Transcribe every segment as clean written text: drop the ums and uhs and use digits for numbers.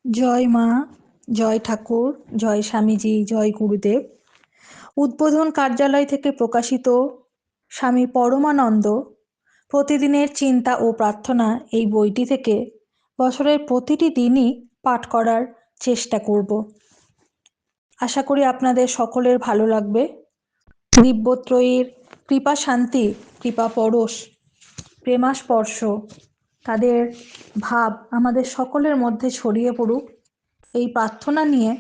জয় মা, জয় ঠাকুর, জয় স্বামীজি, জয় গুরুদেব। উদ্বোধন কার্যালয় থেকে প্রকাশিত স্বামী পরমানন্দ প্রতিদিনের চিন্তা ও প্রার্থনা এই বইটি থেকে বছরের প্রতিটি দিনই পাঠ করার চেষ্টা করব। আশা করি আপনাদের সকলের ভালো লাগবে। দিব্যত্রয়ীর কৃপা শান্তি, কৃপা পরশ, প্রেমাস্পর্শ তাদের ভাব আমাদের সকলের মধ্যে ছড়িয়ে পড়ুক, এই প্রার্থনা নিয়ে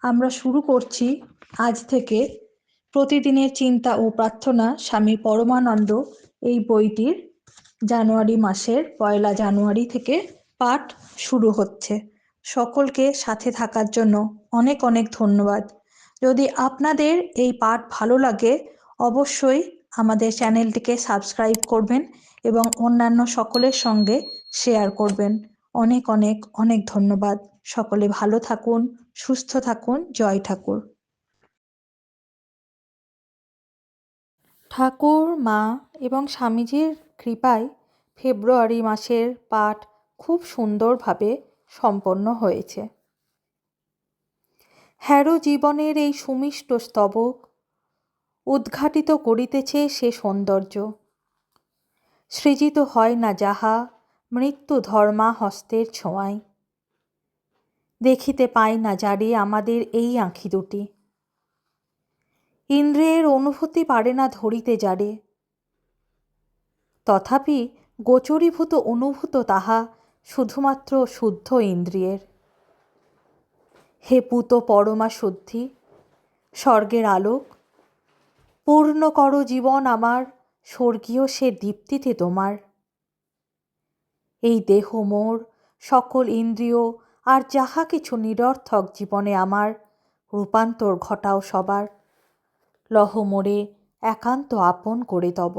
আমরা শুরু করছি আজ থেকে প্রতিদিনের চিন্তা ও প্রার্থনা স্বামী পরমানন্দ এই বইটির জানুয়ারি মাসের 1 জানুয়ারি থেকে পাঠ শুরু হচ্ছে। সকলকে সাথে থাকার জন্য অনেক অনেক ধন্যবাদ। যদি আপনাদের এই পাঠ ভালো লাগে অবশ্যই আমাদের চ্যানেলটিকে সাবস্ক্রাইব করবেন এবং অন্যান্য সকলের সঙ্গে শেয়ার করবেন। অনেক অনেক অনেক ধন্যবাদ। সকলে ভালো থাকুন, সুস্থ থাকুন। জয় ঠাকুর। ঠাকুর, মা এবং স্বামীজির কৃপায় ফেব্রুয়ারি মাসের পাঠ খুব সুন্দরভাবে সম্পন্ন হয়েছে। হ্যারো জীবনের এই সুমিষ্ট স্তবক উদ্ঘাটিত করিতেছে সে সৌন্দর্য। সৃজিত হয় না যাহা মৃত্যু ধর্মা হস্তের ছোঁয়ায়। দেখিতে পাই না যারে আমাদের এই আঁখি দুটি। ইন্দ্রিয়ের অনুভূতি পারে না ধরিতে যারে, তথাপি গোচরীভূত অনুভূত তাহা শুধুমাত্র শুদ্ধ ইন্দ্রিয়ের। হে পুত পরমা শুদ্ধি, স্বর্গের আলোক, পূর্ণ কর জীবন আমার স্বর্গীয় সে দীপ্তিতে তোমার। এই দেহ মোর, সকল ইন্দ্রিয় আর যাহা কিছু নিরর্থক জীবনে আমার রূপান্তর ঘটাও সবার। লহ মোরে একান্ত আপন করে তব।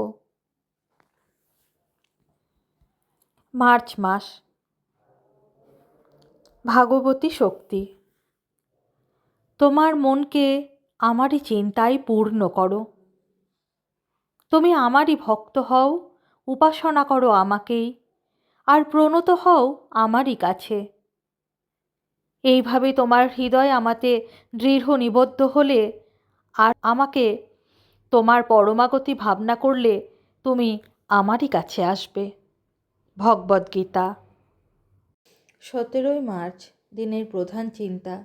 মার্চ মাস। ভাগবতী শক্তি। তোমার মনকে আমারই চিন্তায় পূর্ণ করো। তুমি আমারই ভক্ত হও, উপাসনা করো আমাকেই, আর প্রণত হও আমারই কাছে। এইভাবে তোমার হৃদয় আমাতে দৃঢ় নিবদ্ধ হলে আর আমাকে তোমার পরমাগতি ভাবনা করলে তুমি আমারই কাছে আসবে। ভগবদ্গীতা। 17 মার্চ দিনের প্রধান চিন্তা।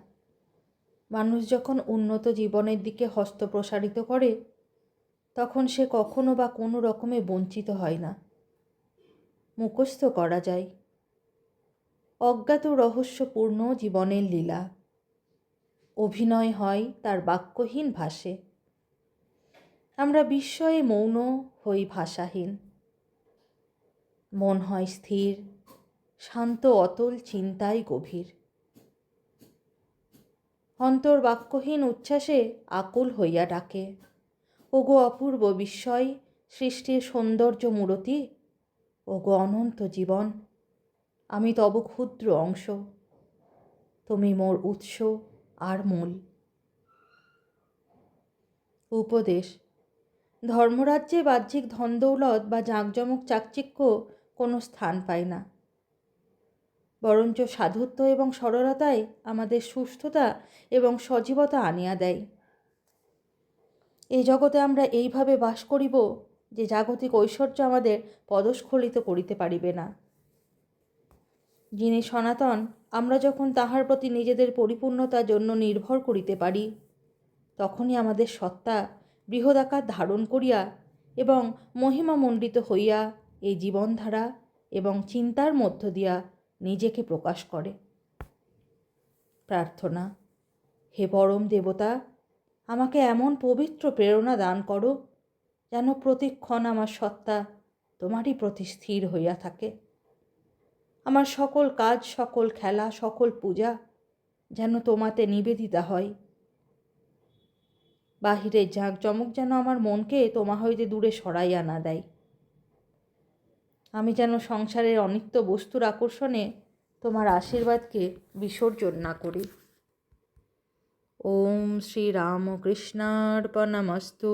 মানুষ যখন উন্নত জীবনের দিকে হস্ত প্রসারিত করে তখন সে কখনো বা কোনো রকমে বঞ্চিত হয় না। মুখস্থ করা যায় অজ্ঞাত রহস্যপূর্ণ জীবনের লীলা। অভিনয় হয় তার বাক্যহীন ভাষে। আমরা বিস্ময়ে মৌন হই ভাষাহীন। মন হয় স্থির, শান্ত, অতল চিন্তায় গভীর। অন্তর বাক্যহীন উচ্ছ্বাসে আকুল হইয়া ডাকে, ওগো অপূর্ব বিস্ময় সৃষ্টির সৌন্দর্য মূরতি, ওগো অনন্ত জীবন, আমি তব ক্ষুদ্র অংশ, তুমি মোর উৎস আর মূল। উপদেশ। ধর্মরাজ্যে বাহ্যিক ধনদৌলত বা জাঁকজমক চাকচিক্য কোনো স্থান পায় না, বরঞ্চ সাধুত্ব এবং সরলতায় আমাদের সুস্থতা এবং সজীবতা আনিয়া দেয়। এই জগতে আমরা এইভাবে বাস করিব যে জাগতিক ঐশ্বর্য আমাদের পদস্খলিত করিতে পারিবে না। যিনি সনাতন, আমরা যখন তাহার প্রতি নিজেদের পরিপূর্ণতার জন্য নির্ভর করিতে পারি তখনই আমাদের সত্তা বৃহদাকার ধারণ করিয়া এবং মহিমামণ্ডিত হইয়া এই জীবনধারা এবং চিন্তার মধ্য দিয়া নিজেকে প্রকাশ করে। প্রার্থনা। হে পরম দেবতা, আমাকে এমন পবিত্র প্রেরণা দান করো যেন প্রতিক্ষণ আমার সত্তা তোমারই প্রতি স্থির হইয়া থাকে। আমার সকল কাজ, সকল খেলা, সকল পূজা যেন তোমাতে নিবেদিতা হয়। বাহিরের জাঁকজমক যেন আমার মনকে তোমা হইতে দূরে সরাইয়া না দেয়। আমি যেন সংসারের অনিত্য বস্তুর আকর্ষণে তোমার আশীর্বাদকে বিসর্জন না করি। ওম শ্রী রামকৃষ্ণার্পণমস্তু।